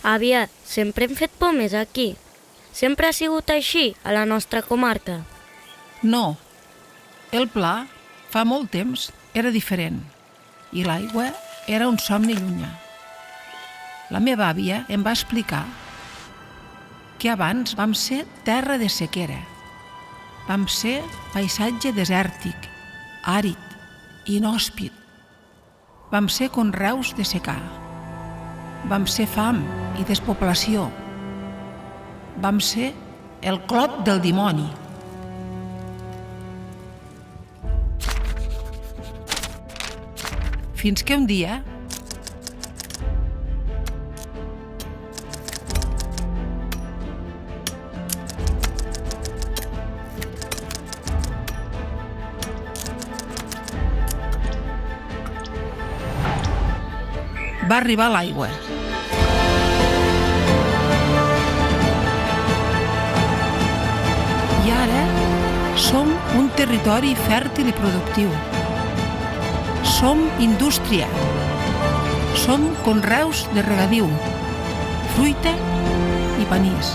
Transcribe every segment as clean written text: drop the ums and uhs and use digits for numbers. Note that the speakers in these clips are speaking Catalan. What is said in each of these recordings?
Aviat, sempre hem fet pomes aquí. Sempre ha sigut així, a la nostra comarca. No, el pla, fa molt temps, era diferent i l'aigua era un somni llunyà. La meva àvia em va explicar que abans vam ser terra de sequera. Vam ser paisatge desèrtic, àrid, inhòspit. Vam ser conreus de secà. Vam ser fam i despoblació. Vam ser el clot del dimoni. Fins que un dia va arribar l'aigua. I ara som un territori fèrtil i productiu. Som indústria. Som conreus de regadiu, fruita i panís.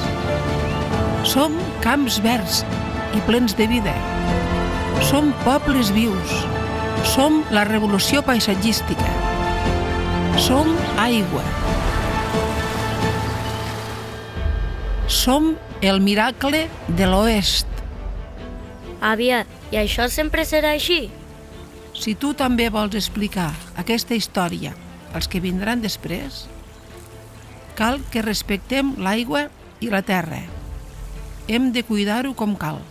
Som camps verds i plens de vida. Som pobles vius. Som la revolució paisatgística. Som aigua. Som el miracle de l'oest. Aviat, i això sempre serà així? Si tu també vols explicar aquesta història als que vindran després, cal que respectem l'aigua i la terra. Hem de cuidar-ho com cal.